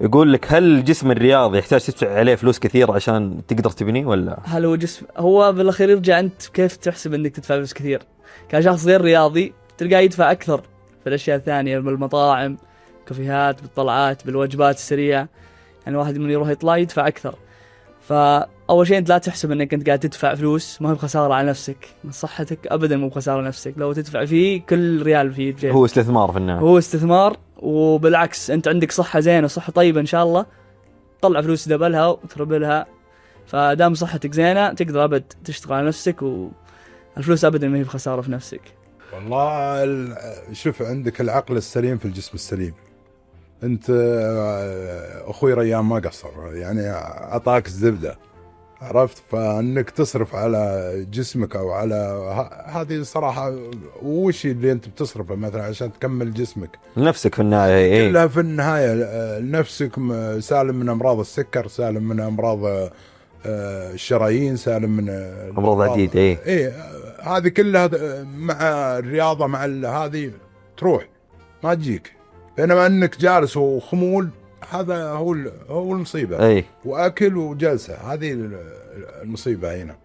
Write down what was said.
يقول لك هل الجسم الرياضي يحتاج تدفع عليه فلوس كثير عشان تقدر تبنيه ولا؟ هل هو جسم، هو بالاخير يرجع انت كيف تحسب انك تدفع فلوس كثير. كشخص غير رياضي تلقاه يدفع اكثر في الاشياء الثانيه، بالمطاعم، كافيهات، بالطلعات، بالوجبات السريعه. يعني واحد من يروح يطلع يدفع اكثر. فاول شيء انت لا تحسب انك انت قاعد تدفع فلوس، ما هي بخساره على نفسك، من صحتك ابدا مو بخساره نفسك. لو تدفع فيه كل ريال فيه بجيبك. هو استثمار في النهاية. هو استثمار، وبالعكس انت عندك صحه زينه وصحه طيبه ان شاء الله، طلع فلوس دبلها وتربلها. فدام صحتك زينه تقدر ابد تشتغل على نفسك، والفلوس ابدا ما هي بخساره في نفسك. والله شوف، عندك العقل السليم في الجسم السليم. انت اخوي ريان ما قصر، يعني اعطاك الزبده، عرفت؟ فانك تصرف على جسمك او على هذه صراحه، وش اللي انت بتصرفه مثلا عشان تكمل جسمك؟ لنفسك في النهاية. ايه كلها في النهايه لنفسك. سالم من امراض السكر، سالم من امراض الشرايين، سالم من امراض عديدة. ايه هذه كلها مع الرياضه، مع هذه تروح ما تجيك. بينما انك جالس وخمول، هذا هو المصيبه. ايه واكل وجلسه، هذه المصيبه هنا.